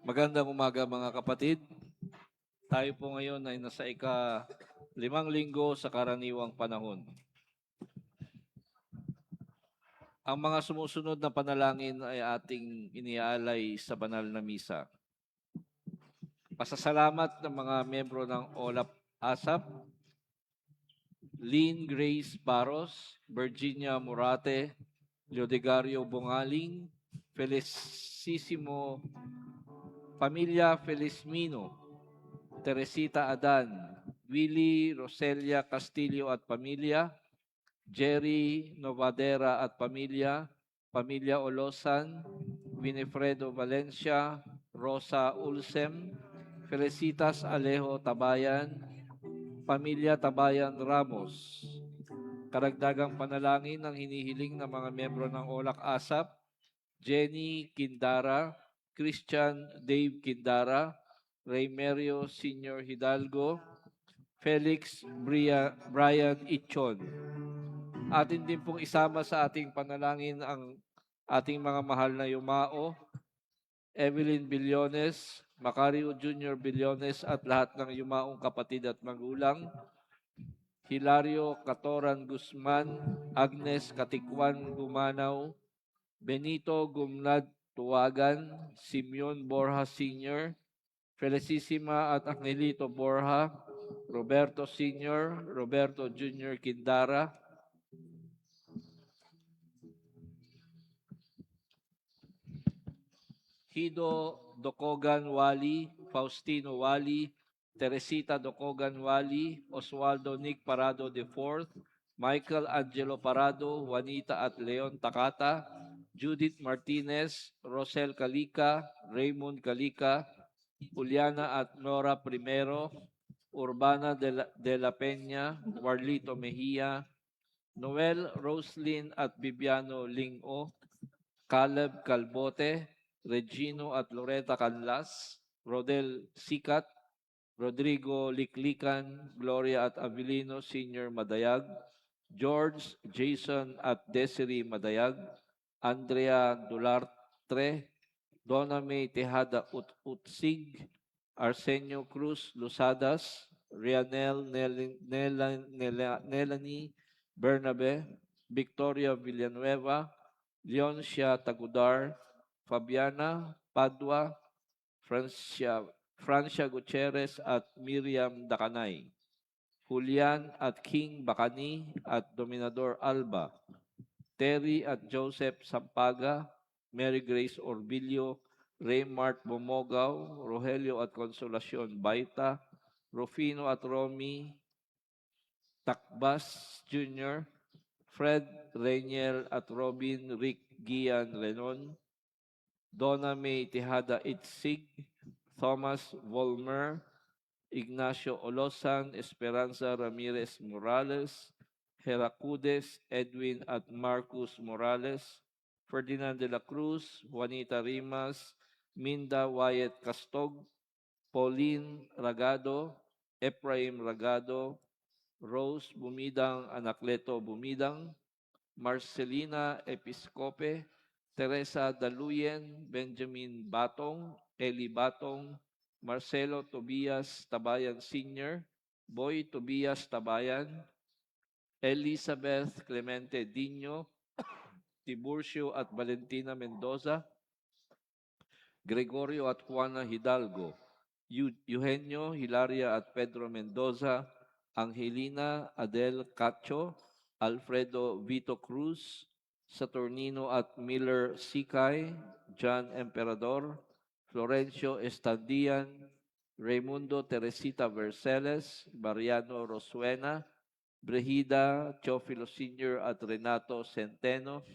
Magandang umaga mga kapatid. Tayo po ngayon ay nasa ika-5 linggo sa karaniwang panahon. Ang mga sumusunod na panalangin ay ating iniaalay sa banal na misa. Pasasalamat ng mga miyembro ng OLAP ASAP, Lynn Grace Barros, Virginia Morate, Leodegario Bungaling, Felicissimo Pamilya Felizmino, Teresita Adan, Willie Roselia Castillo at pamilya, Jerry Novadera at pamilya, Pamilya Olosan, Winifredo Valencia, Rosa Ulsem, Felicitas Alejo Tabayan, Pamilya Tabayan Ramos. Karagdagang panalangin ang hinihiling ng mga miyembro ng OLAC ASAP, Jenny Kindara, Christian Dave Kindara, Raymerio Senior Hidalgo, Felix Brian Ichon. Atin din pong isama sa ating panalangin ang ating mga mahal na yumao, Evelyn Billones, Macario Jr. Billones at lahat ng yumaong kapatid at magulang, Hilario Catoran Guzman, Agnes Katikwan Gumanaw, Benito Gumnad Tuwagan, Simeon Borja Sr., Felicissima at Angelito Borja, Roberto Sr., Roberto Jr. Kindara, Hido Docogan Wali, Faustino Wali, Teresita Docogan Wali, Oswaldo Nick Parado IV, Michael Angelo Parado, Juanita at Leon Takata, Judith Martinez, Rosel Calica, Raymond Calica, Juliana at Nora Primero, Urbana de la Peña, Warlito Mejia, Noel Roslyn at Bibiano Lingo, Caleb Calbote, Regino at Loretta Canlas, Rodel Sikat, Rodrigo Liklikan, Gloria at Avelino Sr. Madayag, George, Jason at Desiree Madayag, Andrea Dulartre, Donna May Tejada Utsig, Arsenio Cruz Lusadas, Rianel Nelanie Bernabe, Victoria Villanueva, Leoncia Tagudar, Fabiana Padua, Francia Gutierrez at Miriam Dakanay, Julian at King Bacani at Dominador Alba, Terry at Joseph Sampaga, Mary Grace Orbilio, Raymart Bomogaw, Rogelio at Consolacion Baita, Rufino at Romy Takbas Jr., Fred Reiniel at Robin Rick Gian Renon, Donna May Tejada Itzig, Thomas Volmer, Ignacio Olosan, Esperanza Ramirez Morales, Heracudes, Edwin at Marcus Morales, Ferdinand de la Cruz, Juanita Rimas, Minda Wyatt Castog, Pauline Ragado, Ephraim Ragado, Rose Bumidang Anacleto Bumidang, Marcelina Episcope, Teresa Daluyen, Benjamin Batong, Eli Batong, Marcelo Tobias Tabayan Sr., Boy Tobias Tabayan, Elizabeth Clemente Dino, Tiburcio at Valentina Mendoza, Gregorio at Juana Hidalgo, Eugenio, Hilaria at Pedro Mendoza, Angelina Adel Cacho, Alfredo Vito Cruz, Saturnino at Miller Sikay, John Emperador, Florencio Estadian, Raimundo Teresita Verceles, Mariano Rosuena, Brehida Chofilo Sr. at Renato Centeno,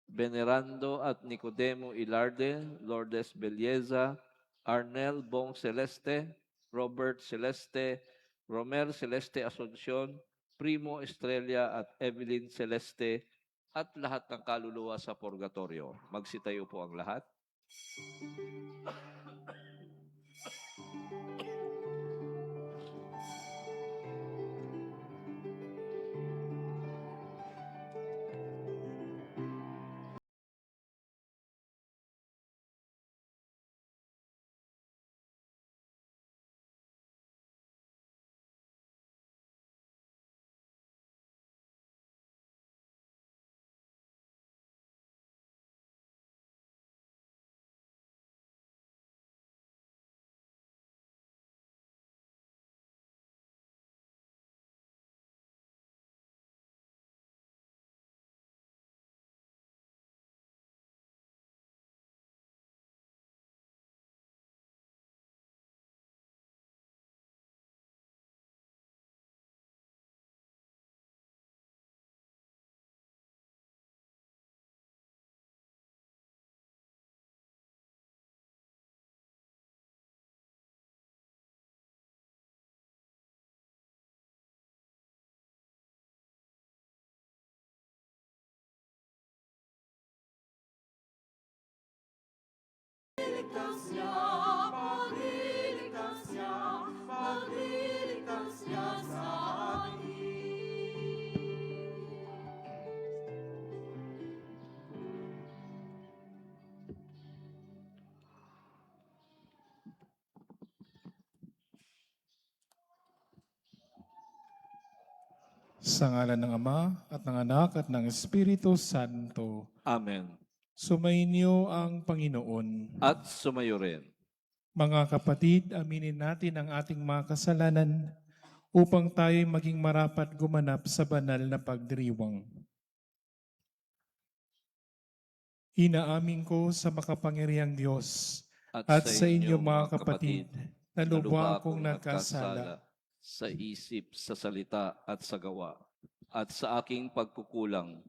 Venerando at Nicodemo Ilarde, Lourdes Belleza, Arnel Bong Celeste, Robert Celeste, Romer Celeste Asuncion, Primo Estrella at Evelyn Celeste at lahat ng kaluluwa sa purgatorio. Magsitayo po ang lahat. Pagliligtas niya sa atin. Sa ngalan ng Ama at ng Anak at ng Espiritu Santo, Amen. sumainyo ang Panginoon. At sumayo rin. Mga kapatid, aminin natin ang ating mga kasalanan upang tayo'y maging marapat gumanap sa banal na pagdiriwang. Inaamin ko sa makapangyarihang Diyos at sa inyo mga kapatid na lubha akong nagkasala sa isip, sa salita at sa gawa, at sa aking pagkukulang.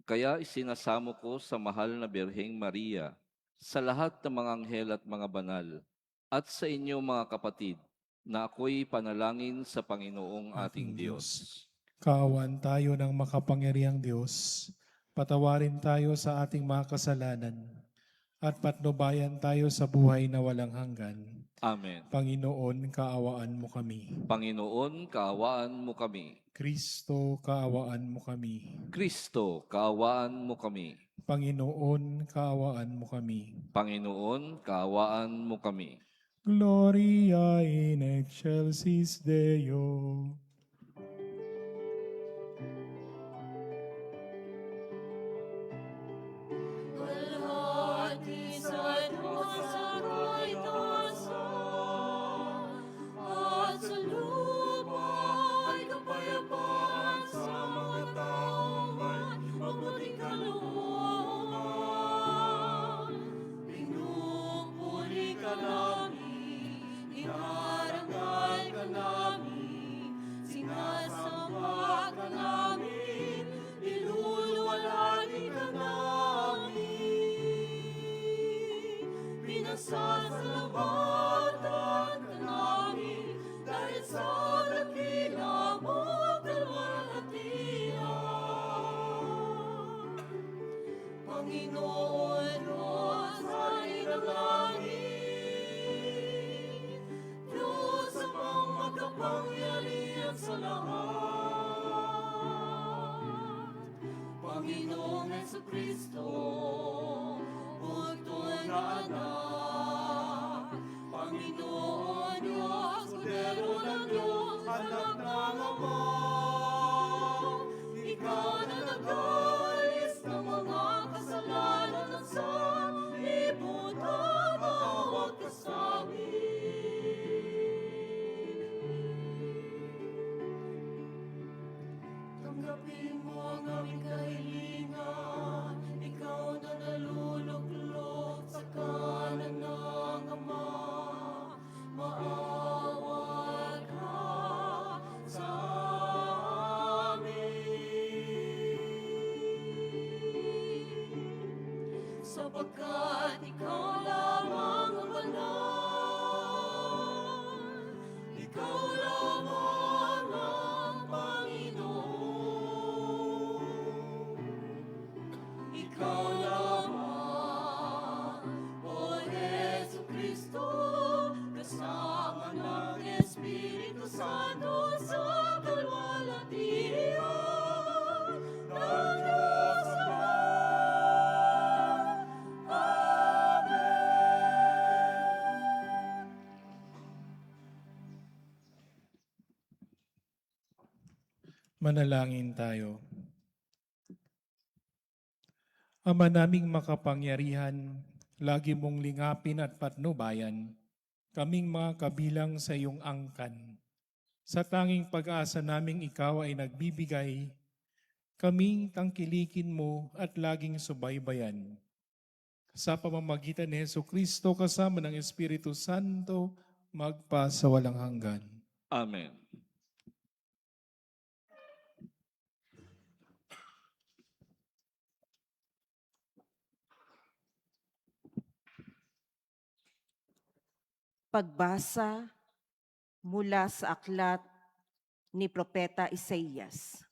Kaya isinasamo ko sa mahal na Birheng Maria, sa lahat ng mga anghel at mga banal, at sa inyo mga kapatid, na ako'y panalangin sa Panginoong ating Diyos. Kaawan tayo ng makapangyarihang Diyos, patawarin tayo sa ating mga kasalanan, at patnubayan tayo sa buhay na walang hanggan. Amen. Panginoon, kaawaan mo kami. Panginoon, kaawaan mo kami. Kristo, kaawaan mo kami. Kristo, kaawaan mo kami. Panginoon, kaawaan mo kami. Panginoon, kaawaan mo kami. Gloria in excelsis Deo. Alhati sa Diyos ang kaitasan, at sa lupa ay kapayapaan sa mga taong may mabuting kalooban. Pinupuri ka namin, inarangal ka namin, sinasamba ka namin, niluluwalhati ka namin. Pinasasalamatan ka namin dahil sa dakila mong kalwalhatian. Panginoon, Diyos ay ng langit, Diyos amang makapangyarihan sa lahat. Panginoong Jesucristo, bugtong na anak. Panginoon Diyos, Kordero ng Diyos, anak ng Ama. Ikaw na nag-alis ng mga kasalanan ng sanlibutan, tawag ka sa amin. Tanggapin mo ang aming kahilingan, ikaw na naluluklok sa kanan ng Ama. Maawa ka sa amin. Sapagkat ikaw lamang ang banal, ikaw lamang ang Panginoon. Ikaw lamang, O Jesucristo, kasama ng Espiritu Santo sa kalwalhatian ng Diyos Ama. Amen. Manalangin tayo. Ama naming makapangyarihan, lagi mong lingapin at patnubayan, kaming mga kabilang sa iyong angkan. Sa tanging pag-asa naming ikaw ay nagbibigay, kaming tangkilikin mo at laging subaybayan. Sa pamamagitan ni Jesucristo kasama ng Espiritu Santo, magpa sa walang hanggan. Amen. Pagbasa mula sa aklat ni Propeta Isaías.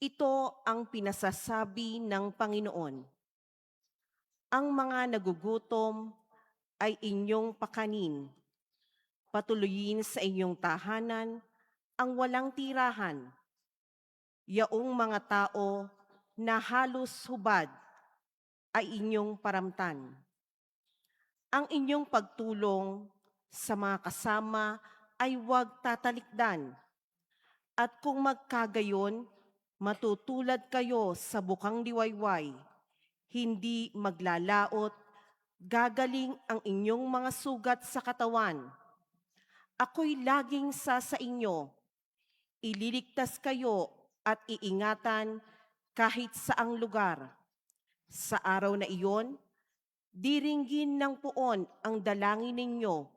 Ito ang pinasasabi ng Panginoon. Ang mga nagugutom ay inyong pakanin. Patuloyin sa inyong tahanan ang walang tirahan. Yaong mga tao na halos hubad ay inyong paramtan. Ang inyong pagtulong sa mga kasama ay huwag tatalikdan. At kung magkagayon, matutulad kayo sa bukang liwayway, hindi maglalaot, gagaling ang inyong mga sugat sa katawan. Ako'y laging sa inyo, ililigtas kayo at iingatan kahit saang lugar. Sa araw na iyon, diringgin ng puon ang dalangin ninyo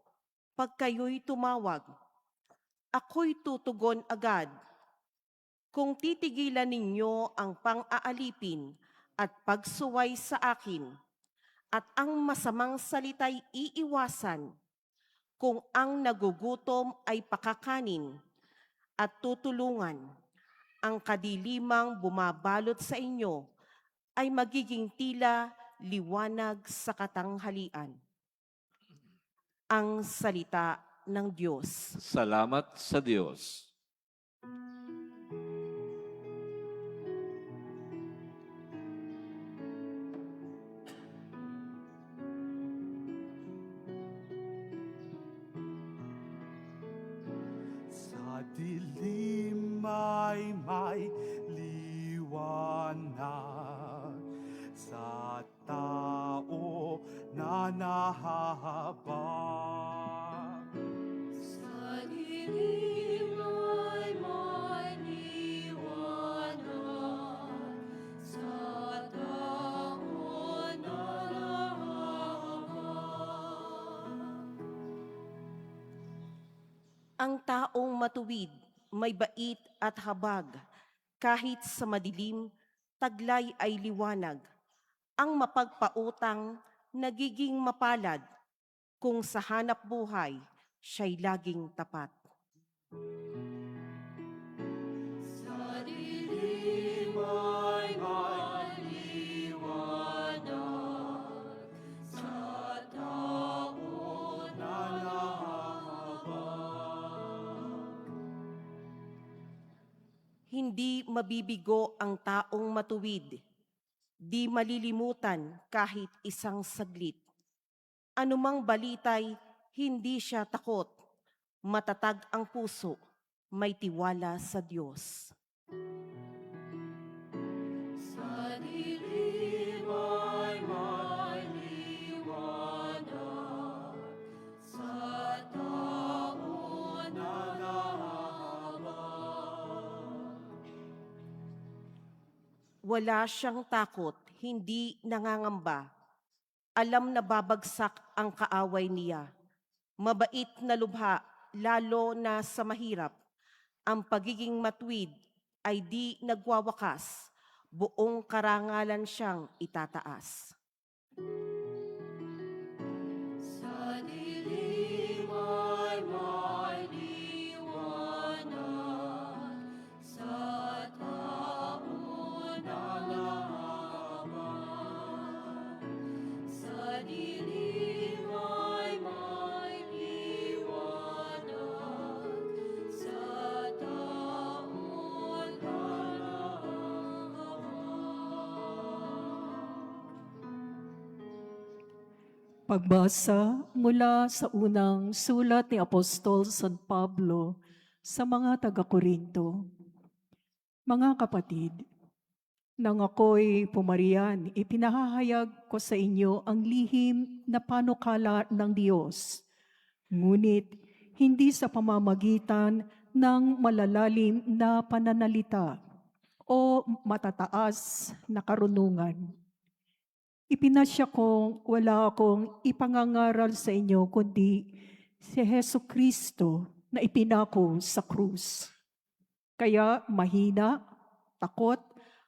pag kayo'y tumawag. Ako'y tutugon agad. Kung titigilan ninyo ang pang-aalipin at pagsuway sa akin, at ang masamang salita'y iiwasan, kung ang nagugutom ay pakakanin at tutulungan, ang kadilimang bumabalot sa inyo ay magiging tila liwanag sa katanghalian. Ang salita ng Diyos. Salamat sa Diyos. Sa dilim ay may liwanag, sa tao na nahahabag. Sa dilim ay may liwanag, sa tao na nahahabag. Ang taong matuwid, may bait at habag, kahit sa madilim, taglay ay liwanag. Ang mapagpautang, nagiging mapalad, kung sa hanap buhay, siya'y laging tapat. Sa dilim ay may liwanag, sa tao na nahahabag. Hindi mabibigo ang taong matuwid, di malilimutan kahit isang saglit. Anumang balita'y hindi siya takot, matatag ang puso, may tiwala sa Diyos. Sa dilim ay may liwanag, sa tao na nahahabag. Wala siyang takot, hindi nangangamba. Alam na babagsak ang kaaway niya. Mabait na lubha, lalo na sa mahirap. Ang pagiging matuwid ay di nagwawakas. Buong karangalan siyang itataas. Sa dilim ay may liwanag, sa tao na nahahabag. Sa dilim ay may liwanag, sa tao na nahahabag. Pagbasa mula sa unang sulat ni Apostol San Pablo sa mga taga-Korinto. Mga kapatid, nang ako'y pumarian, ipinahahayag ko sa inyo ang lihim na panukala ng Diyos. Ngunit hindi sa pamamagitan ng malalalim na pananalita o matataas na karunungan. Ipinasya kong wala akong ipangangaral sa inyo kundi si Jesucristo na ipinako sa krus. Kaya mahina, takot,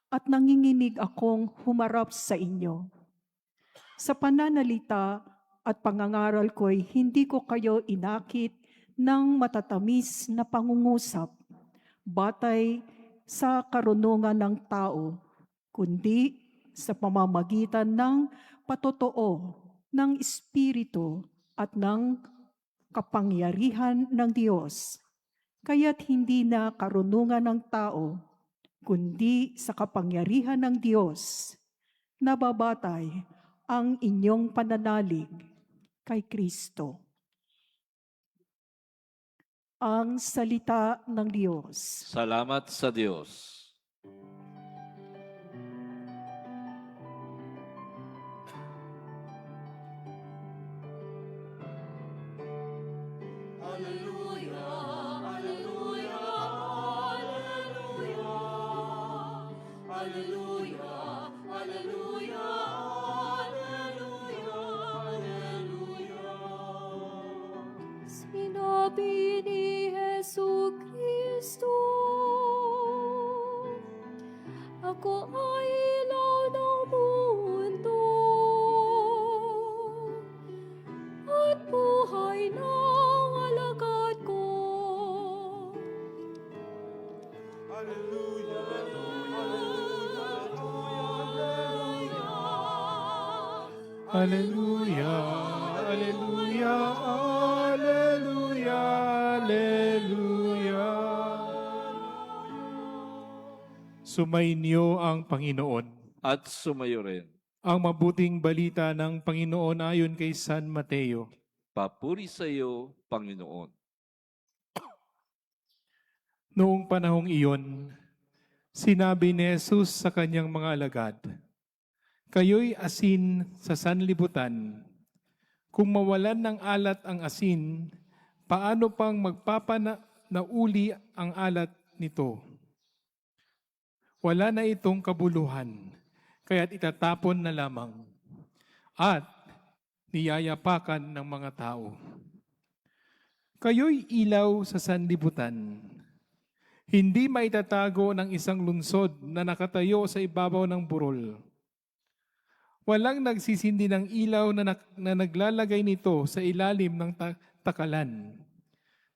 at nanginginig akong humarap sa inyo. Sa pananalita at pangangaral ko'y hindi ko kayo inakit ng matatamis na pangungusap, batay sa karunungan ng tao, kundi sa pamamagitan ng patotoo ng Espiritu at ng kapangyarihan ng Diyos, kaya't hindi na karunungan ng tao, kundi sa kapangyarihan ng Diyos, nababatay ang inyong pananalig kay Kristo. Ang salita ng Diyos. Salamat sa Diyos. Alleluia, alleluia, alleluia, alleluia, alleluia, alleluia, alleluia. Sinabi ni Jesucristo, ako ay ilaw ng mundo at buhay ng alagad ko. Hallelujah. Hallelujah, hallelujah, hallelujah, hallelujah. Sumainyo ang Panginoon. At sumayo rin. Ang mabuting balita ng Panginoon ayon kay San Mateo. Papuri sa iyo, Panginoon. Noong panahong iyon, sinabi ni Jesus sa kanyang mga alagad, kayo'y asin sa sanlibutan. Kung mawalan ng alat ang asin, paano pang magpapanauli ang alat nito? Wala na itong kabuluhan, kaya't itatapon na lamang at niyayapakan ng mga tao. Kayo'y ilaw sa sanlibutan. Hindi maitatago ng isang lungsod na nakatayo sa ibabaw ng burol. Walang nagsisindi ng ilaw na naglalagay nito sa ilalim ng takalan.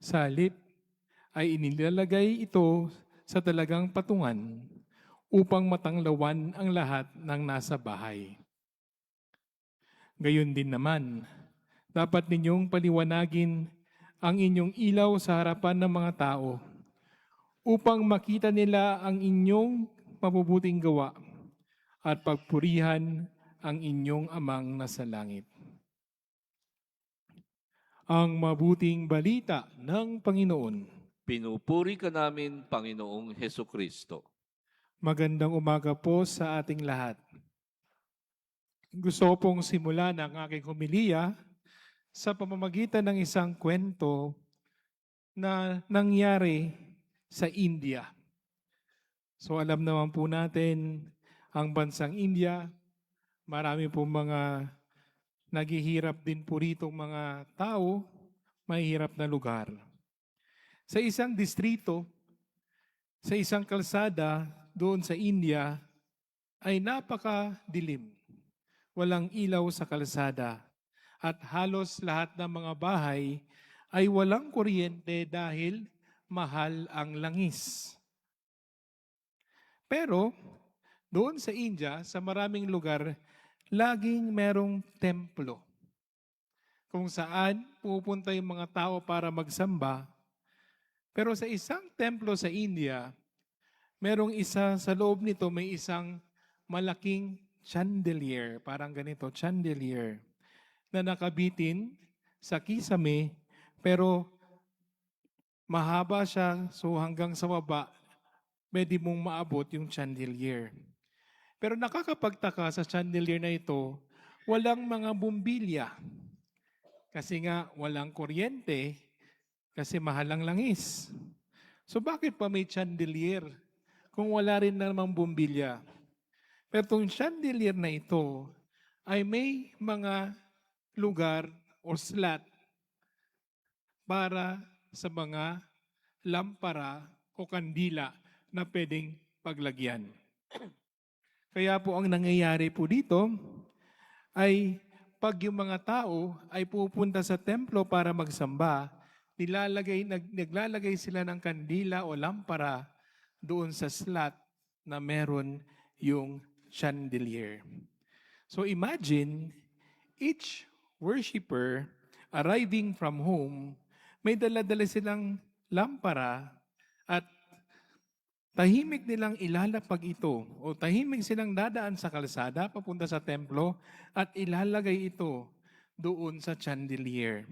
Sa halip ay inilalagay ito sa talagang patungan upang matanglawan ang lahat ng nasa bahay. Gayon din naman, dapat ninyong paliwanagin ang inyong ilaw sa harapan ng mga tao upang makita nila ang inyong mabubuting gawa at pagpurihan ang inyong amang nasa langit. Ang mabuting balita ng Panginoon. Pinupuri ka namin, Panginoong Hesukristo. Magandang umaga po sa ating lahat. Gusto ko pong simulan ang aking homilya sa pamamagitan ng isang kwento na nangyari sa India. So alam naman po natin, ang bansang India, marami po mga naghihirap din po rito mga tao, mahihirap na lugar. Sa isang distrito, sa isang kalsada doon sa India, ay napakadilim. Walang ilaw sa kalsada at halos lahat ng mga bahay ay walang kuryente dahil mahal ang langis. Pero doon sa India, sa maraming lugar, laging merong templo kung saan pupunta yung mga tao para magsamba. Pero sa isang templo sa India, merong isa sa loob nito, may isang malaking chandelier, parang ganito, chandelier, na nakabitin sa kisame, pero mahaba siya, so hanggang sa baba, pwede mong maabot yung chandelier. Pero nakakapagtaka sa chandelier na ito, walang mga bumbilya. Kasi nga walang kuryente, kasi mahal ang langis. So bakit pa may chandelier kung wala rin namang bumbilya? Pero itong chandelier na ito ay may mga lugar o slot para sa mga lampara o kandila na pwedeng paglagyan. Kaya po ang nangyayari po dito ay pag yung mga tao ay pupunta sa templo para magsamba, naglalagay sila ng kandila o lampara doon sa slot na meron yung chandelier. So imagine, each worshiper arriving from home, may dala-dala silang lampara at tahimik nilang ilalapag ito o tahimik silang dadaan sa kalsada papunta sa templo at ilalagay ito doon sa chandelier.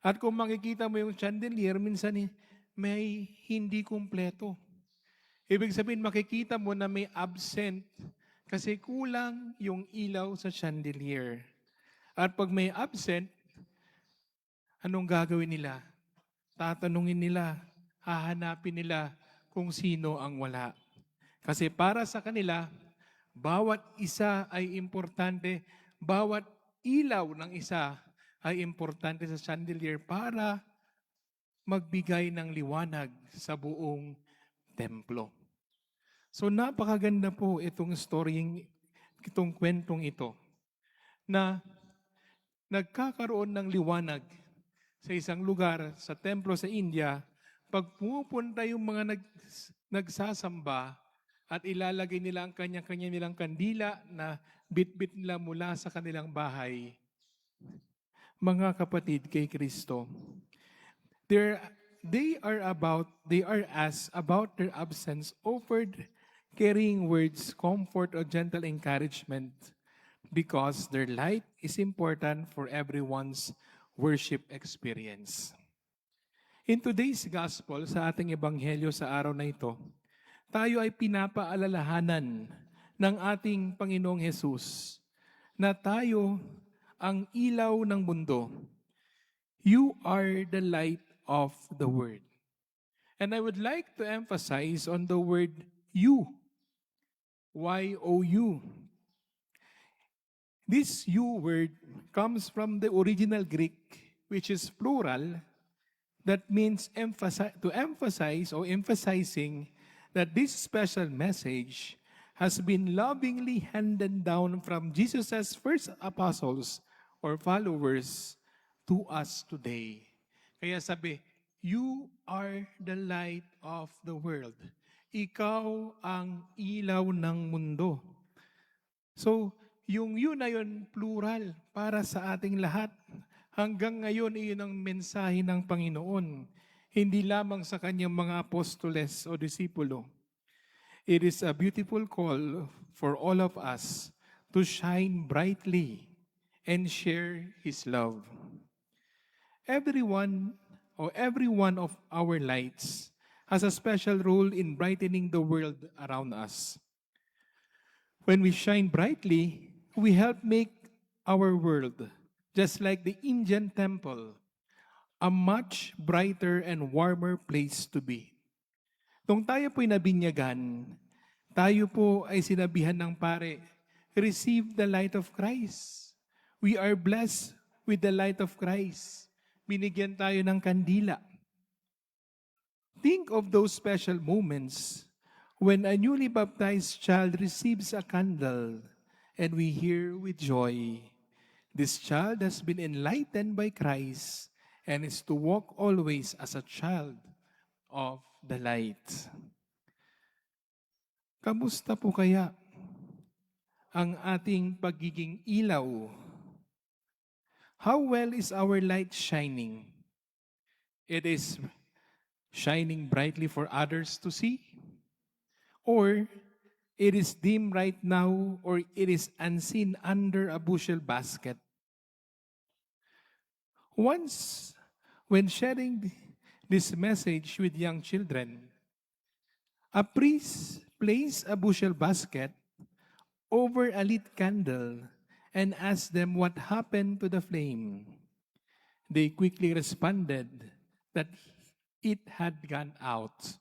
At kung makikita mo yung chandelier, minsan may hindi kumpleto. Ibig sabihin, makikita mo na may absent kasi kulang yung ilaw sa chandelier. At pag may absent, anong gagawin nila? Tatanungin nila, hahanapin nila kung sino ang wala. Kasi para sa kanila, bawat isa ay importante, bawat ilaw ng isa ay importante sa chandelier para magbigay ng liwanag sa buong templo. So napakaganda po itong kwentong ito na nagkakaroon ng liwanag sa isang lugar, sa templo sa India, pag pumupunta yung mga nagsasamba at ilalagay nila ang kanya-kanya nilang kandila na bit-bit nila mula sa kanilang bahay. Mga kapatid kay Kristo, they are asked about their absence, offered carrying words, comfort, or gentle encouragement because their light is important for everyone's worship experience. In today's gospel, sa ating ebanghelyo sa araw na ito, tayo ay pinapaalalahanan ng ating Panginoong Hesus na tayo ang ilaw ng mundo. You are the light of the world. And I would like to emphasize on the word you. Y-O-U. This you word comes from the original Greek, which is plural, that means emphasizing that this special message has been lovingly handed down from Jesus' first apostles or followers to us today. Kaya sabi, you are the light of the world. Ikaw ang ilaw ng mundo. So, yung yun na yun, plural, para sa ating lahat. Hanggang ngayon, iyon ang mensahe ng Panginoon. Hindi lamang sa kanyang mga apostoles o disipulo. It is a beautiful call for all of us to shine brightly and share His love. Every one of our lights has a special role in brightening the world around us. When we shine brightly, we help make our world, just like the Indian temple, a much brighter and warmer place to be. Nung tayo po'y nabinyagan, tayo po ay sinabihan ng pare, receive the light of Christ. We are blessed with the light of Christ. Binigyan tayo ng kandila. Think of those special moments when a newly baptized child receives a candle and we hear with joy, this child has been enlightened by Christ and is to walk always as a child of the light. Kamusta po kaya ang ating pagiging ilaw? How well is our light shining? It is shining brightly for others to see? Or it is dim right now, or it is unseen under a bushel basket? Once, when sharing this message with young children, a priest placed a bushel basket over a lit candle and asked them what happened to the flame. They quickly responded that it had gone out.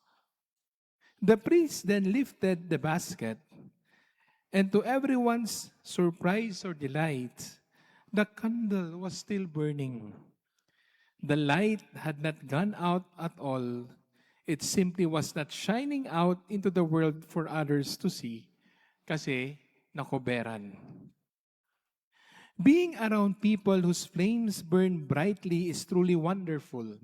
The priest then lifted the basket, and to everyone's surprise or delight, the candle was still burning. The light had not gone out at all. It simply was not shining out into the world for others to see kasi nakoberan. Being around people whose flames burn brightly is truly wonderful.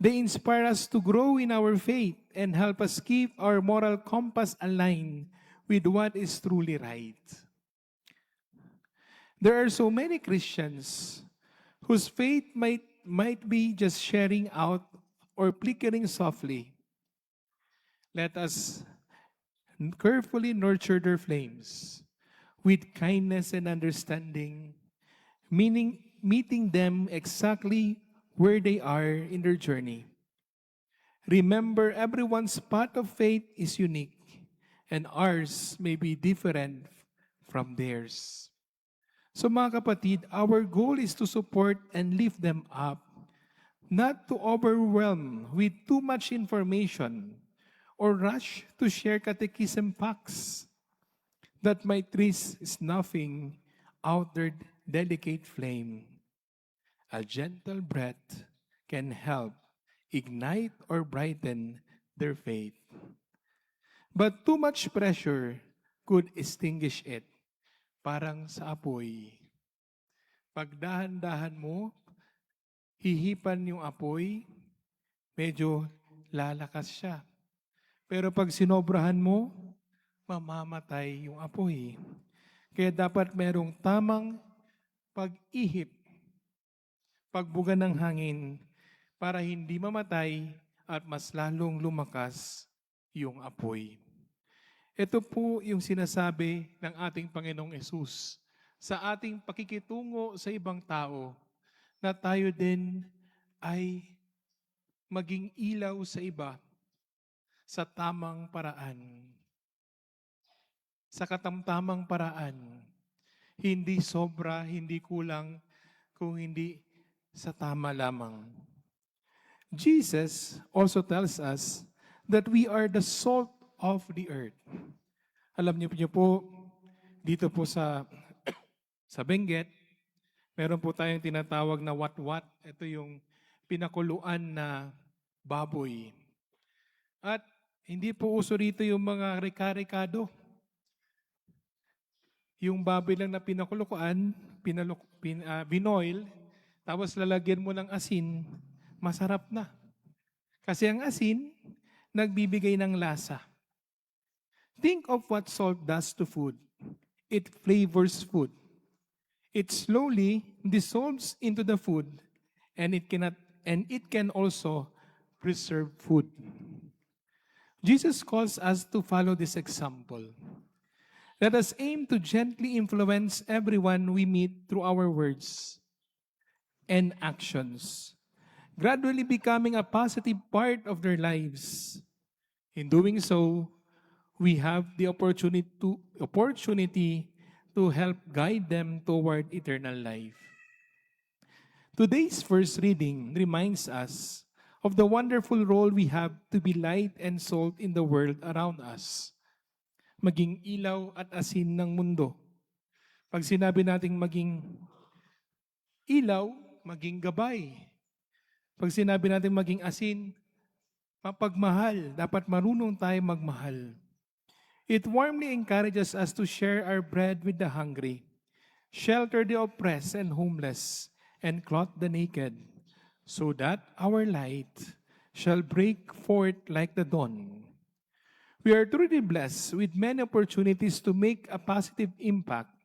They inspire us to grow in our faith and help us keep our moral compass aligned with what is truly right. There are so many Christians whose faith might be just sharing out or flickering softly. Let us carefully nurture their flames with kindness and understanding, meeting them exactly where they are in their journey. Remember, everyone's path of faith is unique, and ours may be different from theirs. So mga kapatid, our goal is to support and lift them up, not to overwhelm with too much information or rush to share catechism facts that might risk snuffing out their delicate flame. A gentle breath can help ignite or brighten their faith. But too much pressure could extinguish it. Parang sa apoy. Pag dahan-dahan mo, hihipan yung apoy, medyo lalakas siya. Pero pag sinobrahan mo, mamamatay yung apoy. Kaya dapat merong tamang pag-ihip, pagbuga ng hangin, para hindi mamatay at mas lalong lumakas yung apoy. Ito po yung sinasabi ng ating Panginoong Yesus sa ating pakikitungo sa ibang tao, na tayo din ay maging ilaw sa iba sa tamang paraan. Sa katamtamang paraan. Hindi sobra, hindi kulang, kung hindi sa tama lamang. Jesus also tells us that we are the salt of the earth. Alam niyo po, dito po sa Benguet, meron po tayong tinatawag na wat-wat. Ito yung pinakuluan na baboy. At hindi po uso rito yung mga reka-rekado. Yung baboy lang na pinakuluan, binoil, tapos lalagyan mo ng asin, masarap na. Kasi ang asin, nagbibigay ng lasa. Think of what salt does to food. It flavors food. It slowly dissolves into the food, and it can also preserve food. Jesus calls us to follow this example. Let us aim to gently influence everyone we meet through our words and actions, gradually becoming a positive part of their lives. In doing so, we have the opportunity to help guide them toward eternal life. Today's first reading reminds us of the wonderful role we have to be light and salt in the world around us. Maging ilaw at asin ng mundo. Pag sinabi nating maging ilaw, maging gabay. Pag sinabi natin maging asin, mapagmahal. Dapat marunong tayo magmahal. It warmly encourages us to share our bread with the hungry, shelter the oppressed and homeless, and clothe the naked, so that our light shall break forth like the dawn. We are truly blessed with many opportunities to make a positive impact,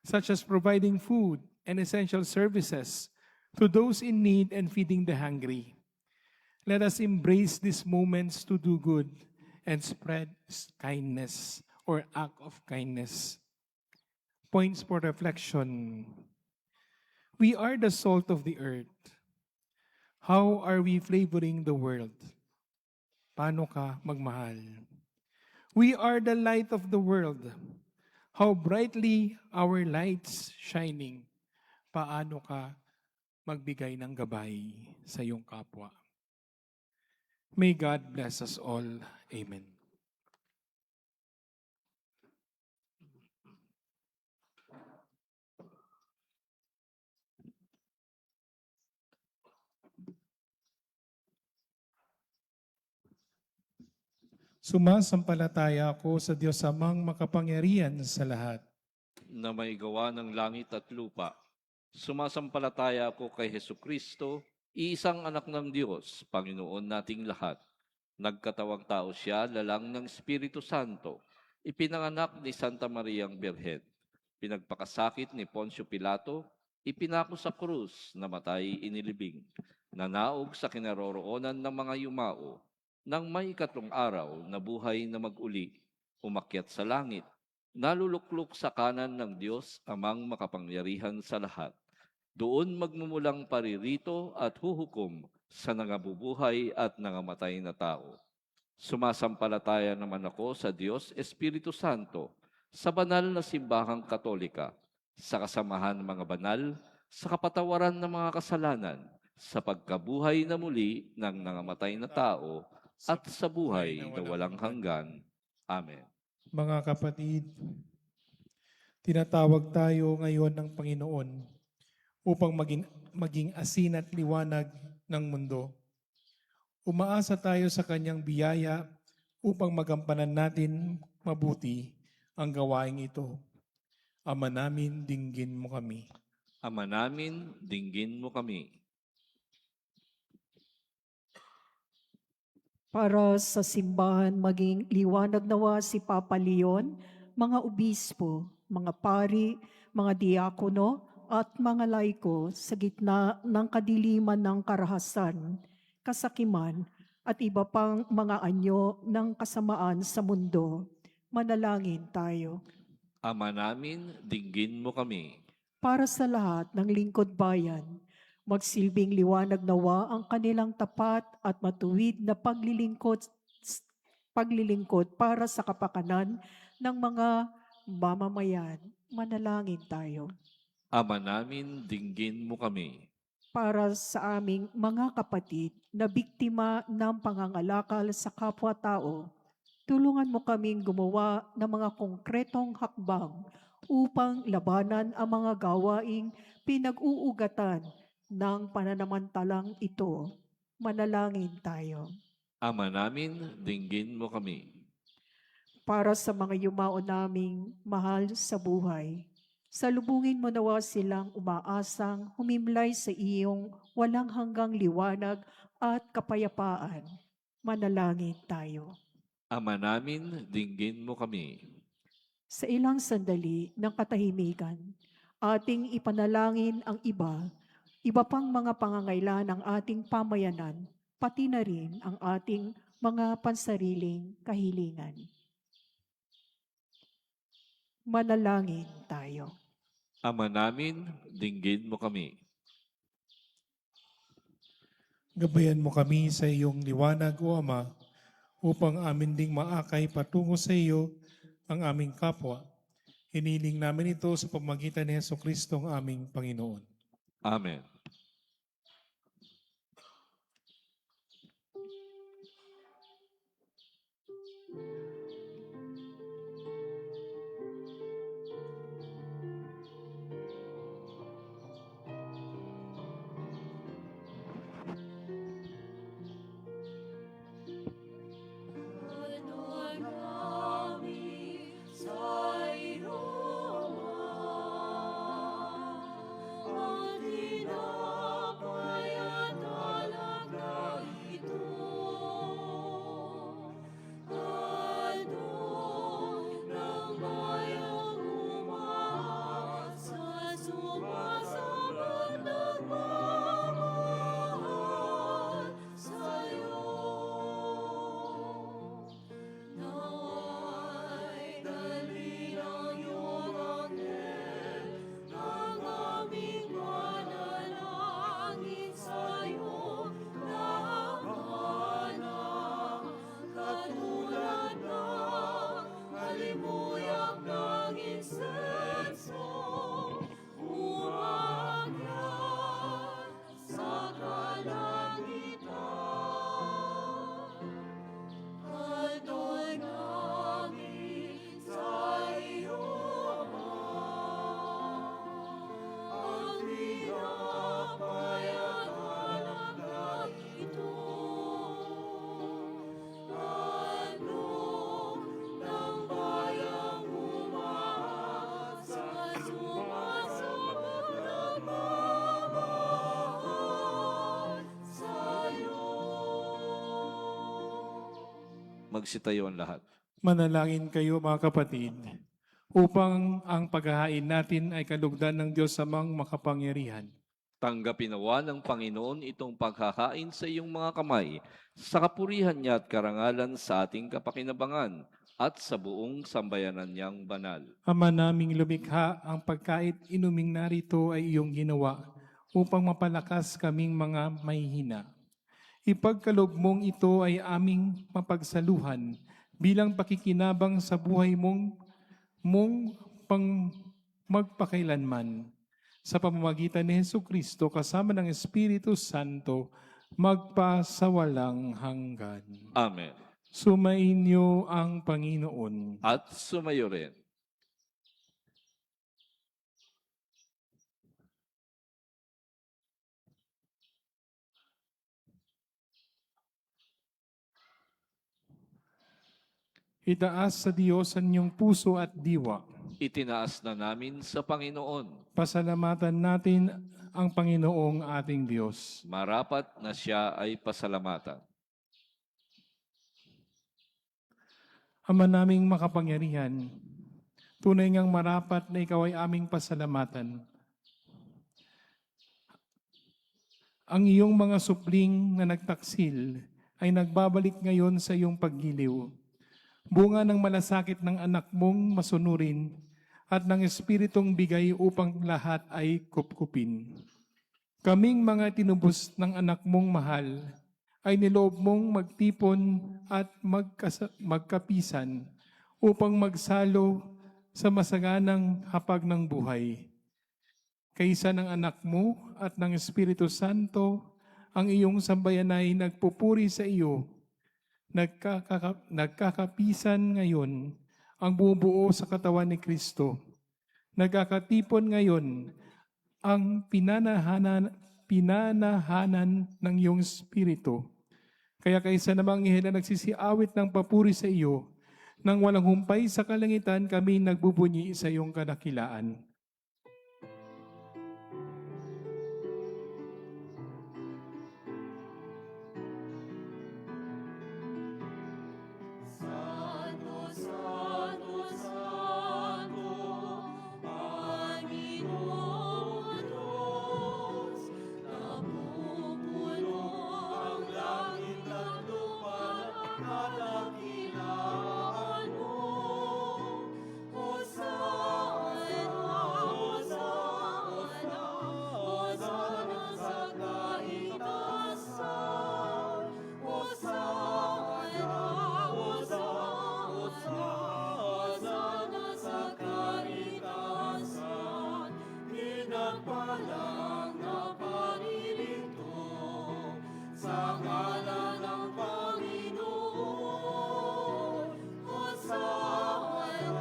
such as providing food and essential services to those in need and feeding the hungry. Let us embrace these moments to do good and spread kindness or act of kindness. Points for reflection. We are the salt of the earth. How are we flavoring the world? Paano ka magmahal? We are the light of the world. How brightly our lights shining. Paano ka magbigay ng gabay sa iyong kapwa? May God bless us all. Amen. Sumasampalataya ako sa Diyos Amang makapangyarihan sa lahat. na may gawa ng langit at lupa. Sumasampalataya ako kay Hesukristo, iisang anak ng Diyos, Panginoon nating lahat. Nagkatawang tao siya, lalang ng Espiritu Santo, ipinanganak ni Santa Mariang Birhen. Pinagpakasakit ni Poncio Pilato, ipinako sa krus, namatay inilibing. Nanaog sa kinaroroonan ng mga yumao, nang may ikatlong araw na buhay na mag-uli, umakyat sa langit, naluluklok sa kanan ng Diyos amang makapangyarihan sa lahat. Doon magmumulang paririto at huhukom sa nangabubuhay at nangamatay na tao. Sumasampalataya naman ako sa Diyos Espiritu Santo, sa banal na simbahang Katolika, sa kasamahan ng mga banal, sa kapatawaran ng mga kasalanan, sa pagkabuhay na muli ng nangamatay na tao, at sa buhay na walang hanggan. Amen. Mga kapatid, tinatawag tayo ngayon ng Panginoon upang maging asin at liwanag ng mundo. Umaasa tayo sa kanyang biyaya upang magampanan natin mabuti ang gawaing ito. Ama namin, dinggin mo kami. Ama namin, dinggin mo kami. Para sa simbahan maging liwanag nawa si Papa Leon, mga obispo, mga pari, mga diakono, at mga laiko sa gitna ng kadiliman ng karahasan, kasakiman, at iba pang mga anyo ng kasamaan sa mundo. Manalangin tayo. Ama namin, dinggin mo kami. Para sa lahat ng lingkod bayan, magsilbing liwanag nawa ang kanilang tapat at matuwid na paglilingkod para sa kapakanan ng mga mamamayan. Manalangin tayo. Ama namin, dinggin mo kami. Para sa aming mga kapatid na biktima ng pangangalakal sa kapwa-tao, tulungan mo kaming gumawa ng mga konkretong hakbang upang labanan ang mga gawaing pinag-uugatan ng pananamantalang ito. Manalangin tayo. Ama namin, dinggin mo kami. Para sa mga yumao naming mahal sa buhay, salubungin mo nawa silang umaasang humimlay sa iyong walang hanggang liwanag at kapayapaan. Manalangin tayo. Ama namin, dinggin mo kami. Sa ilang sandali ng katahimikan, ating ipanalangin ang iba pang mga pangangailangan ng ating pamayanan, pati na rin ang ating mga pansariling kahilingan. Manalangin tayo. Ama namin, dinggin mo kami. Gabayan mo kami sa iyong liwanag, O Ama, upang amin ding maakay patungo sa iyo ang aming kapwa. Hiniling namin ito sa pamamagitan ni Jesucristo ang aming Panginoon. Amen. Adon kami sa iyong ang tinapay at alaga ito. Adon ng bayang umaasa, sumasabot nagmamahal sa'yo. Nawa'y dalhin ang iyong anghel ng aming panalangin sa'yo, lahanan katulad ng halimuyak ng insenso, umakyat sa kalangitan. Adon namin sa iyo, ang tinapay at alaga ito. Adon ng bayang umaasa, sumasabot nagmamahal sa'yo. Magsitayo ang lahat. Manalangin kayo mga kapatid upang ang paghahain natin ay kalugdan ng Diyos Amang makapangyarihan. Tanggapin nawa ng Panginoon itong paghahain sa iyong mga kamay, sa kapurihan niya at karangalan sa ating kapakinabangan at sa buong sambayanan niyang banal. Ama naming lumikha, ang pagkait inuming narito ay iyong ginawa upang mapalakas kaming mga mahihina. Ipagkaloob mong ito ay aming mapagsaluhan bilang pakikinabang sa buhay mong pang magpakailanman. Sa pamamagitan ni Jesucristo kasama ng Espiritu Santo, magpasawalang hanggan. Amen. Sumainyo ang Panginoon. At sumayo rin. Itaas sa Diyos ang inyong puso at diwa. Itinaas na namin sa Panginoon. Pasalamatan natin ang Panginoong ating Diyos. Marapat na siya ay pasalamatan. Ama naming makapangyarihan, tunay ngang marapat na ikaw ay aming pasalamatan. Ang iyong mga supling na nagtaksil ay nagbabalik ngayon sa iyong paggiliw. Bunga ng malasakit ng anak mong masunurin at ng Espiritong bigay upang lahat ay kupkupin. Kaming mga tinubos ng anak mong mahal ay niloob mong magtipon at magkapisan upang magsalo sa masaganang hapag ng buhay. Kaysa ng anak mo at ng Espiritu Santo, ang iyong sambayan ay nagpupuri sa iyo. Nagkakapisan ngayon ang bumubuo sa katawan ni Kristo. Nagkakatipon ngayon ang pinanahanan ng iyong Espiritu. Kaya kaysa namang ihila nagsisiawit ng papuri sa iyo, nang walang humpay sa kalangitan kami nagbubunyi sa iyong kadakilaan. Santo, Santo, Santo, Panginoon Diyos, napupuno ang langit at lupa ng kadakilaan mo. Hosana, Hosana, Hosana sa kaitaasan. Hosana, Hosana sa kaitaasan. Pinagpalang na paririto sa ngalan ng Panginoon. Hosana,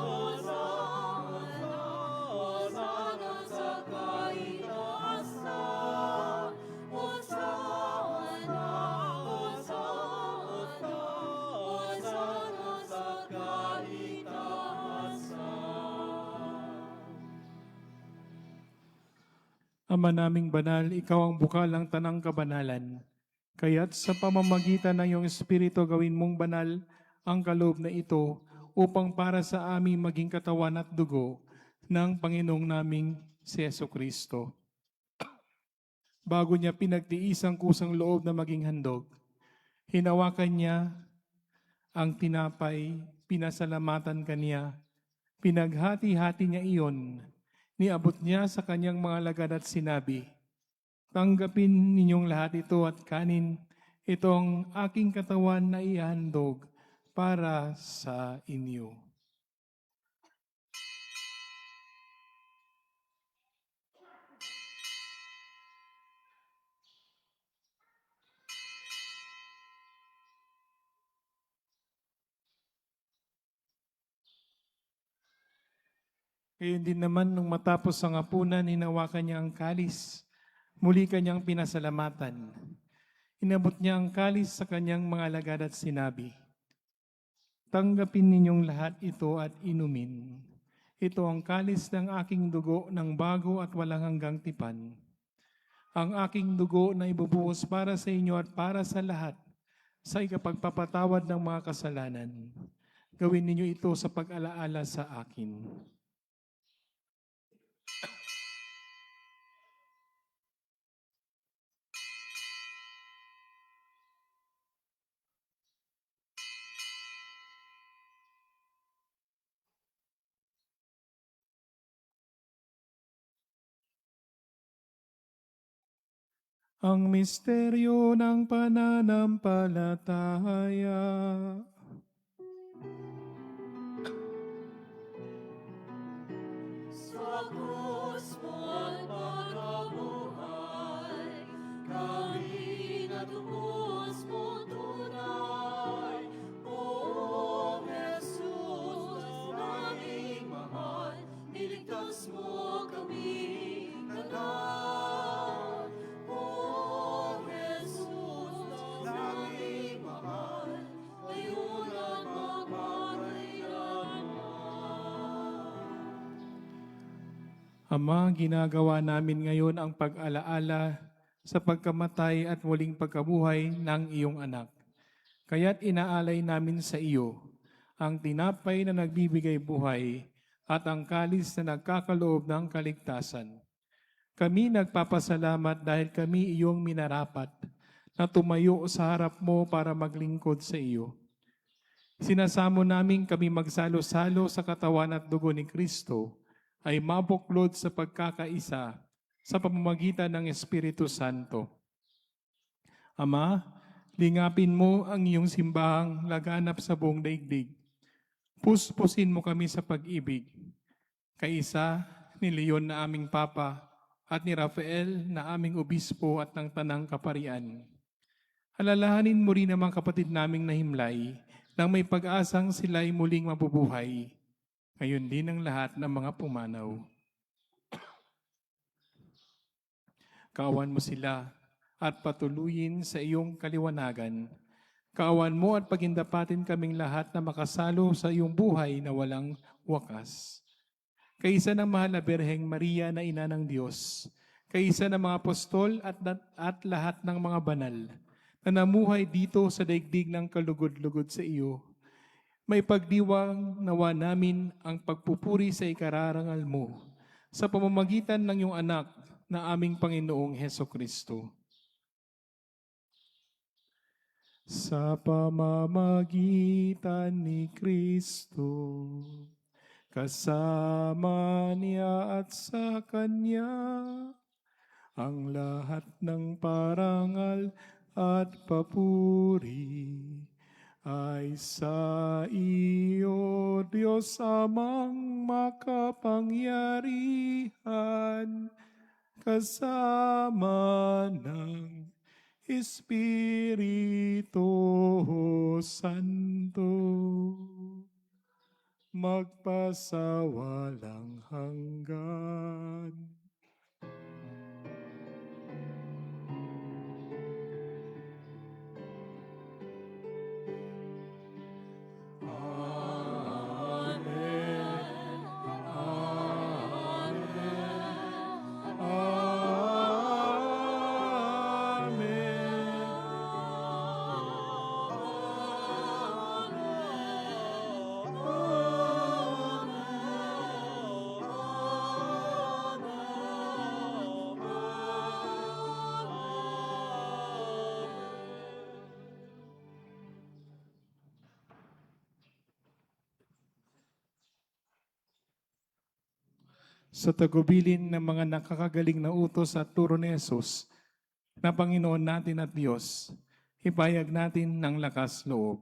Hosana, Hosana sa kaitaasan. Hosana, Hosana, Hosana sa kaitaasan. Ama naming banal, ikaw ang bukal ng tanang kabanalan. Kaya't sa pamamagitan ng iyong Espiritu gawin mong banal ang kaloob na ito upang para sa aming maging katawan at dugo ng Panginoong naming si Jesucristo. Bago niya pinagtiis ang kusang loob na maging handog, hinawakan niya ang tinapay, pinasalamatan kaniya, pinaghati-hati niya iyon, niabot niya sa kanyang mga lagad at sinabi, "Tanggapin ninyong lahat ito at kanin, ito ang aking katawan na ihandog para sa inyo." Gayon din naman, nung matapos ang hapunan, hinawakan niya ang kalis. Muli kanyang pinasalamatan. Inabot niya ang kalis sa kanyang mga lagad at sinabi, "Tanggapin ninyong lahat ito at inumin. Ito ang kalis ng aking dugo ng bago at walang hanggang tipan. Ang aking dugo na ibubuhos para sa inyo at para sa lahat sa ikapagpapatawad ng mga kasalanan. Gawin ninyo ito sa pag-alaala sa akin. Ang misteryo ng pananampalataya. Sa krus mo't pagkabuhay, kami natubos mo tunay. O Jesus, naming mahal, niligtas mo kami lahat. O Jesus, naming mahal, ngayon at magpakailanman. Ama, ginagawa namin ngayon ang pag-alaala sa pagkamatay at muling pagkabuhay ng iyong anak. Kaya't inaalay namin sa iyo ang tinapay na nagbibigay buhay at ang kalis na nagkakaloob ng kaligtasan. Kami nagpapasalamat dahil kami iyong minarapat na tumayo sa harap mo para maglingkod sa iyo. Sinasamo namin kami magsalo-salo sa katawan at dugo ni Kristo ay mabuklod sa pagkakaisa sa pamamagitan ng Espiritu Santo. Ama, lingapin mo ang iyong simbahang laganap sa buong daigdig. Puspusin mo kami sa pag-ibig. Kaisa ni Leon na aming Papa at ni Rafael na aming Obispo at ng Tanang Kaparian. Alalahanin mo rin ang kapatid naming nahimlay nang may pag-asang sila'y muling mabubuhay. Ngayon din ang lahat ng mga pumanaw. Kaawan mo sila at patuluyin sa iyong kaliwanagan. Kaawan mo at pagindapatin kaming lahat na makasalo sa iyong buhay na walang wakas. Kaisa ng mahal na Birheng Maria na ina ng Diyos, kaisa ng mga apostol at lahat ng mga banal na namuhay dito sa daigdig ng kalugod-lugod sa iyo, may pagdiwang nawa namin ang pagpupuri sa ikararangal mo sa pamamagitan ng iyong anak na aming Panginoong Hesukristo. Sa pamamagitan ni Kristo, kasama niya at sa Kanya, ang lahat ng parangal at papuri ay sa iyo, Diyos Amang makapangyarihan, kasama ng Espiritu Santo, magpasawalang hanggan. Sa tagubilin ng mga nakakagaling na utos at turo ni Jesus, na Panginoon natin at Diyos, ipayag natin ng lakas loob.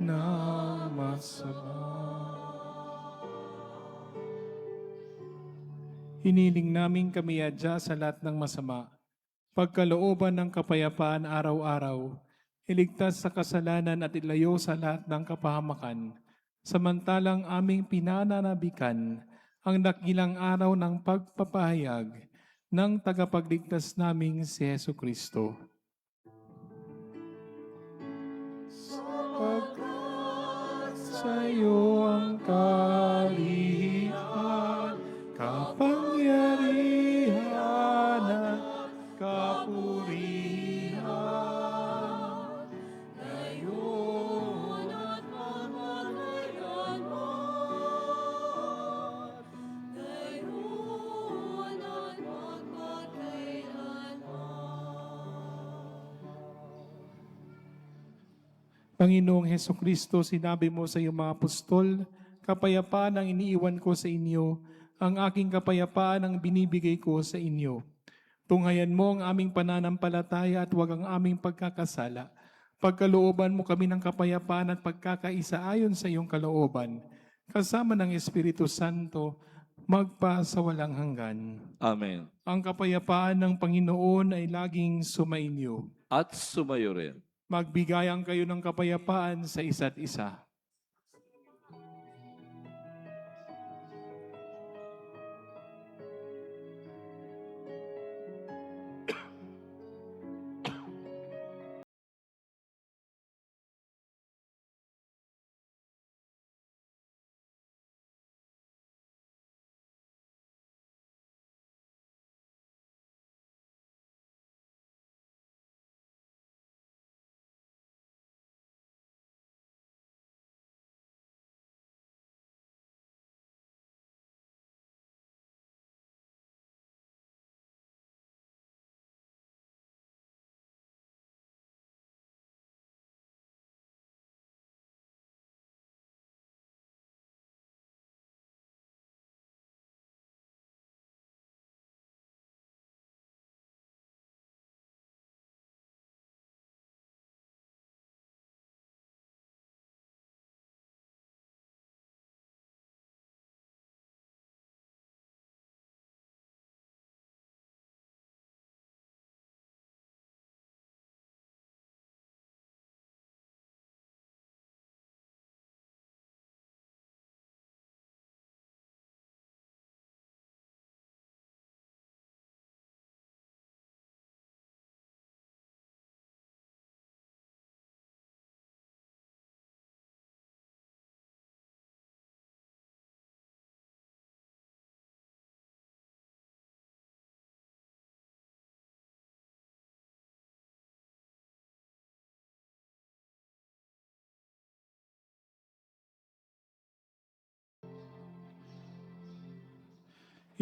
ng masama. Hiniling namin kami adya sa lahat ng masama, pagkalooban ng kapayapaan araw-araw, iligtas sa kasalanan at ilayo sa lahat ng kapahamakan, samantalang aming pinananabikan ang dakilang araw ng pagpapahayag ng tagapagligtas naming si Hesu Kristo. Sapagkat sa iyo ang kalihan, kapangyarihan at kapurihan, ngayon at magpakailanman. Ngayon at magpakailanman. Panginoong Heso Kristo, sinabi mo sa iyong mga apostol, kapayapaan ang iniiwan ko sa inyo, ang aking kapayapaan ang binibigay ko sa inyo. Tunghayan mo ang aming pananampalataya at huwag ang aming pagkakasala. Pagkalooban mo kami ng kapayapaan at pagkakaisa ayon sa iyong kalooban, kasama ng Espiritu Santo, magpa sa walang hanggan. Amen. Ang kapayapaan ng Panginoon ay laging sumainyo. At sumayo rin. Magbigayan kayo ng kapayapaan sa isa't isa.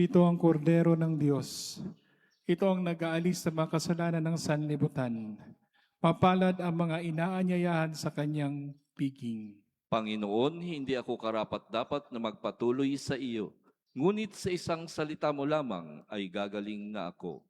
Ito ang kordero ng Diyos. Ito ang nag-aalis sa mga kasalanan ng sanlibutan. Mapalad ang mga inaanyayahan sa kanyang piging. Panginoon, hindi ako karapat-dapat na magpatuloy sa iyo. Ngunit sa isang salita mo lamang ay gagaling na ako.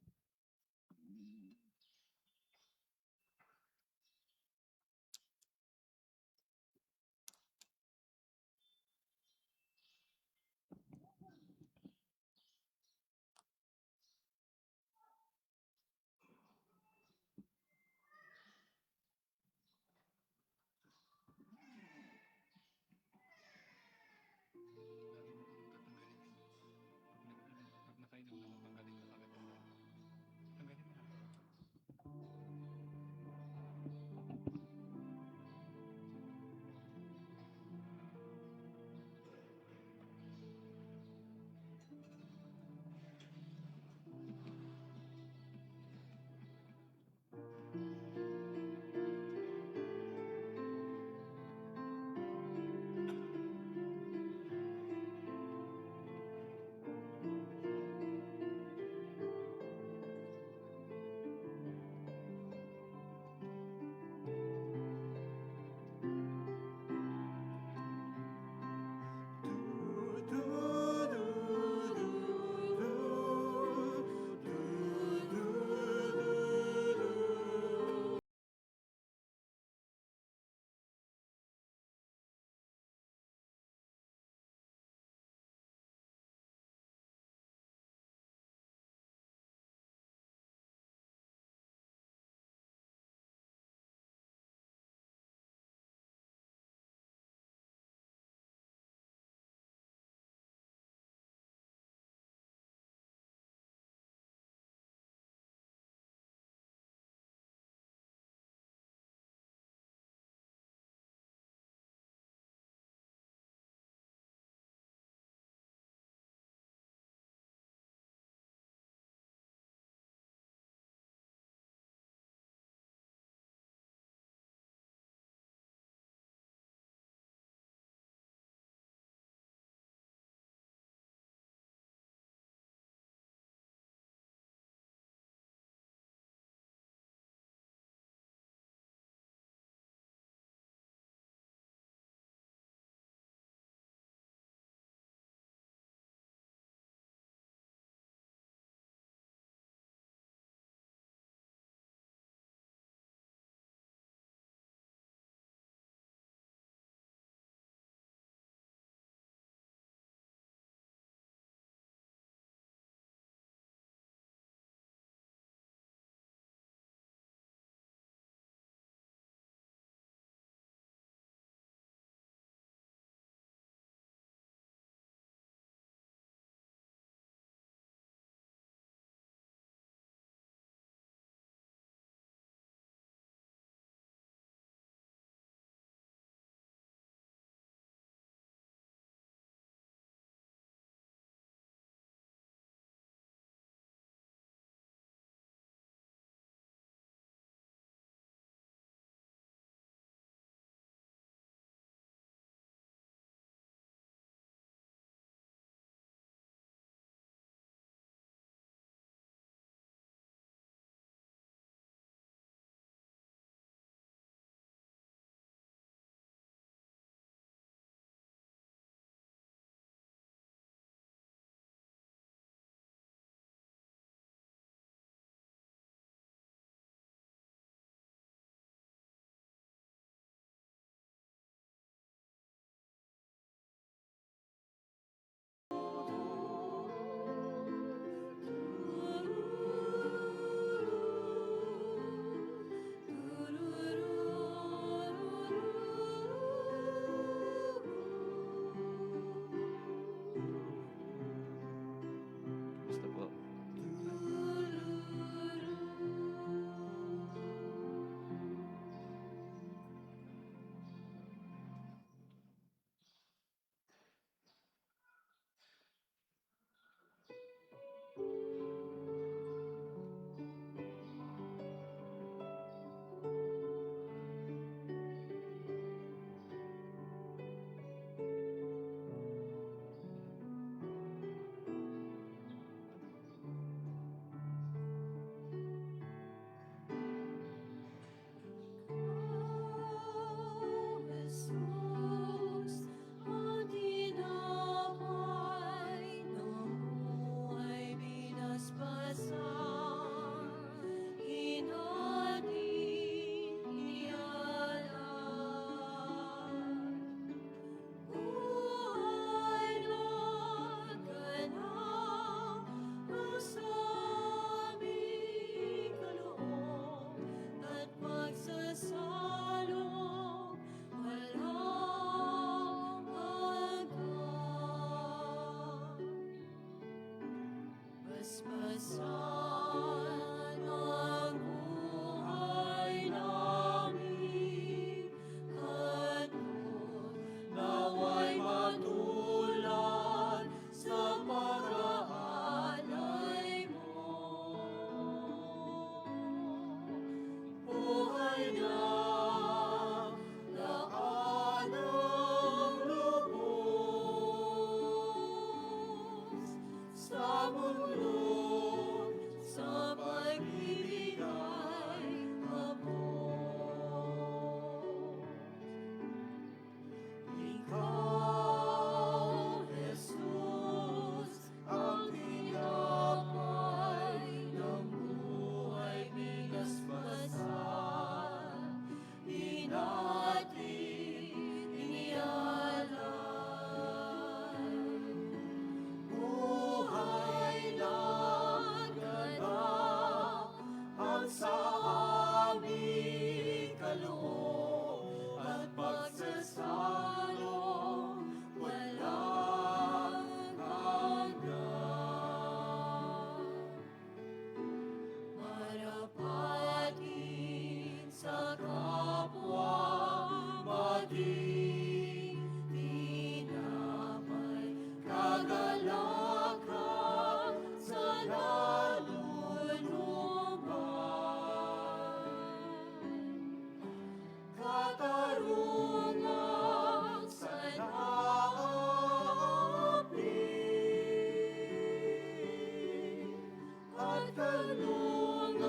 kalungan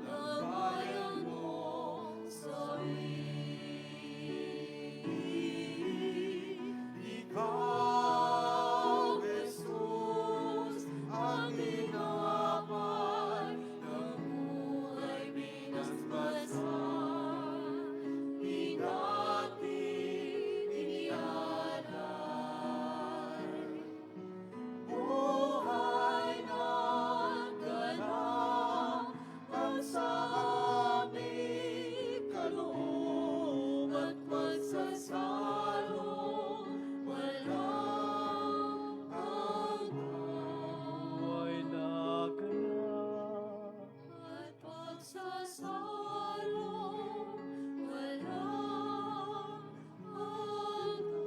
ng bayan mo sa Ikaw, Jesus, ang ginawapan ng buhay pinaspasan, di natin inialay. Buhay ng ganang ang sa aming kaloob at pagsasalo, walang hanggan. buhay na ganap. At pagsasalo, walang hanggan.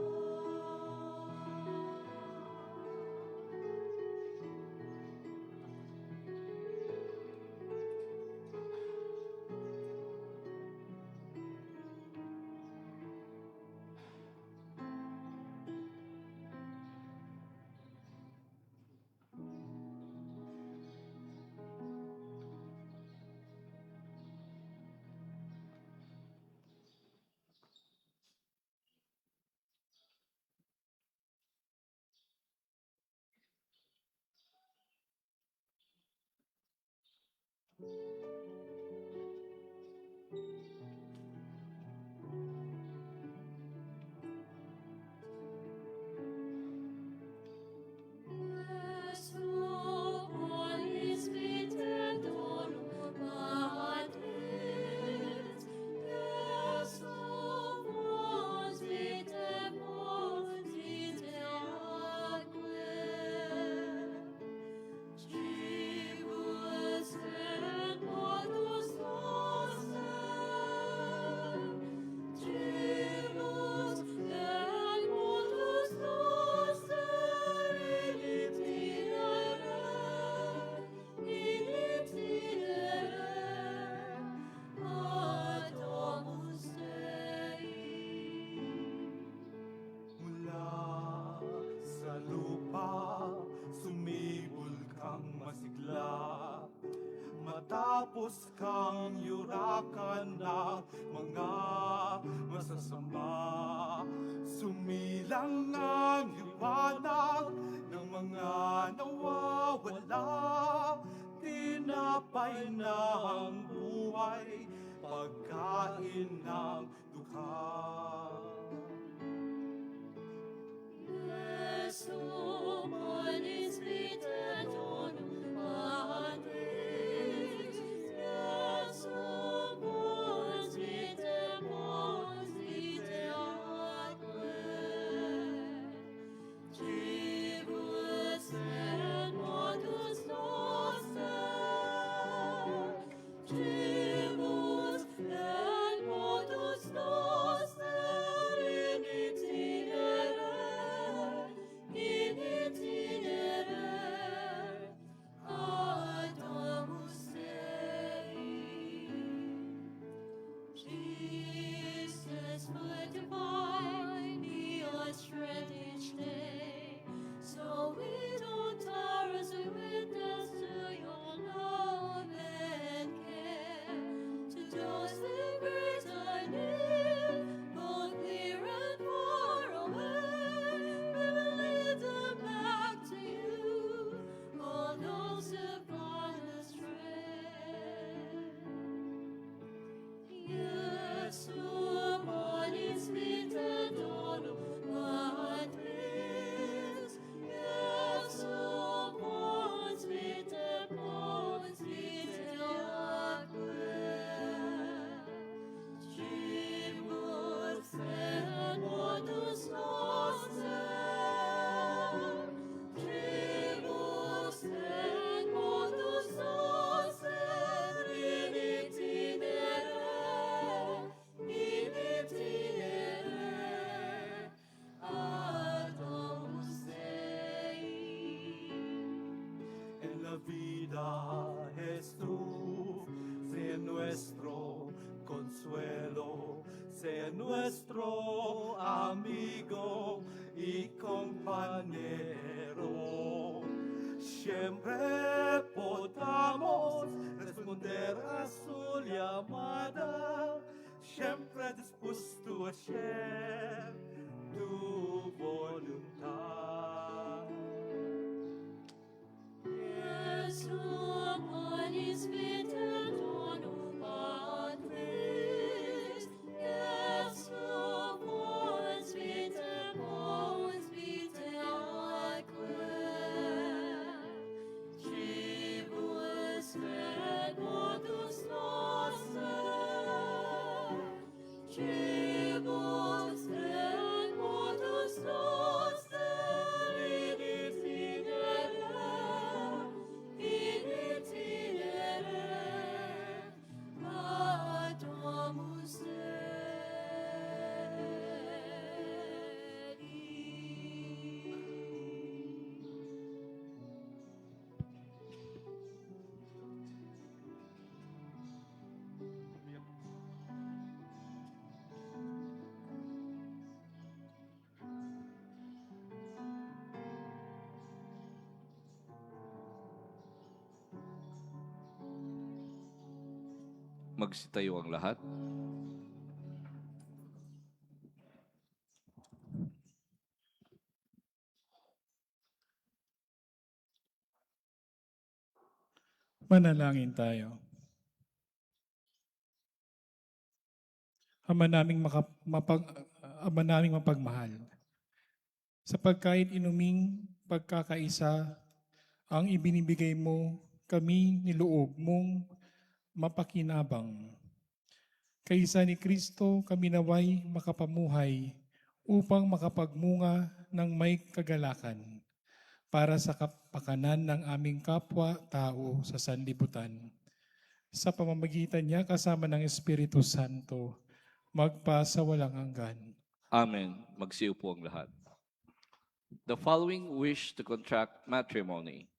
Jesu, Holy Spirit, Dono Patris, Jesu, Posite, Posite, Atque, Tribus et modus noster, Tribus et modus noster, in itinere, ad Domus Dei. Mula sa lupa, sumibol kang masigla. Matapos kang yurakan ng mga masasama, sumilang ang liwanag ng mga nawawala. Tinapay na ang buhay, pagkain ng dukha. Jesu, Holy Spirit, Dono Patris, Jesu, Posite, Posite, Atque, Tribus et modus noster, Tribus et modus noster, in itinere, ad Domus Dei. Jesus, foot divine, be our strength each day, so we don't tire as we witness to your love and care. To those with greater need, both near and far away, we will lead them back to you, all those who've gone astray. Jesu, Holy Spirit, Dono Patris, Jesu, Posite, Posite, Atque, Tribus et modus noster, Tribus et modus noster, in itinere, ad Domus Dei. En la vida Jesús, sea nuestro consuelo, sea nuestro amigo y compañero. Siempre podamos responder a su llamada, siempre dispuesto a hacer tu voluntad. Jesu panis vitae donum Patris, Jesu mors vitae aequer, Cibus et modus noster, Cibus et modus noster in itinere Domus Dei. Magsitayo ang lahat. Manalangin tayo. Ama naming mapagmahal, sa pagkain inuming pagkakaisa ang ibinibigay mo, kami niloob mong mapakinabang. Kaisa ni Kristo kami naway makapamuhay upang makapagmunga ng may kagalakan para sa kapakanan ng aming kapwa-tao sa sanlibutan. Sa pamamagitan niya kasama ng Espiritu Santo, magpa sa walang hanggan. Amen. Magsiupo ang lahat. The following wish to contract matrimony.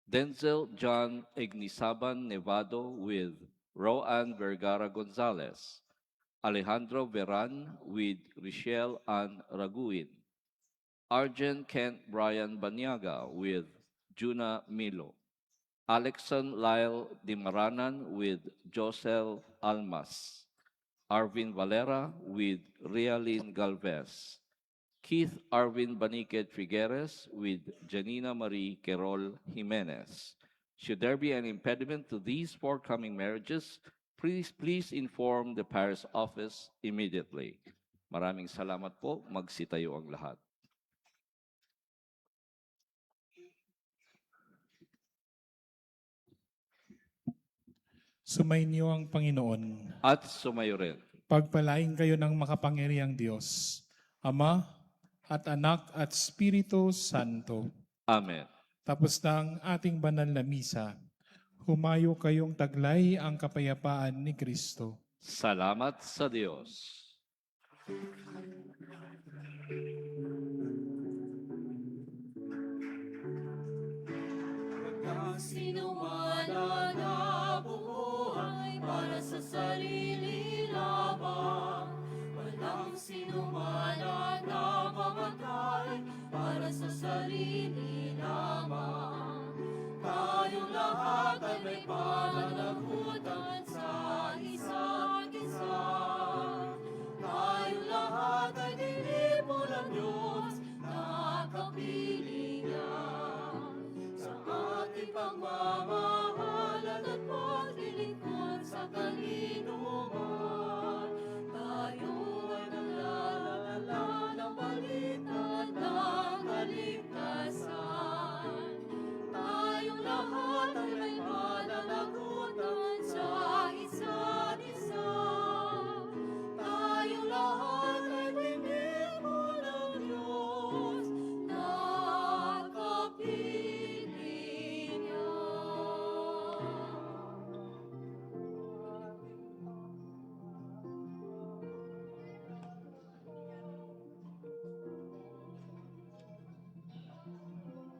Denzel John Ignisaban Nevado with Roanne Vergara Gonzalez. Alejandro Veran with Richelle Ann Raguin. Arjen Kent Brian Banyaga with Juna Milo. Alexon Lyle Dimaranan with Josel Almas. Arvin Valera with Realin Galvez. Keith Arvin Baniquet Figueres with Janina Marie Querol Jimenez. Should there be an impediment to these forthcoming marriages, please inform the parish office immediately. Maraming salamat po. Magsitayo ang lahat. Sumainyo ang Panginoon. At sumayo rin. Pagpalain kayo ng makapangyarihang Diyos, Ama at Anak at Espiritu Santo. Amen. Tapos na ang ating banal na misa, humayo kayong taglay ang kapayapaan ni Kristo. Salamat sa Diyos. Sino man ang nabubuhay para sa sarili lamang, walang sino man ang namamatay para sa sarili lamang. Tayong lahat ay may pananagutan sa isa't isa. Tayong lahat ay dinipon ng Diyos na kapiling niya. Sa ating pagmamahal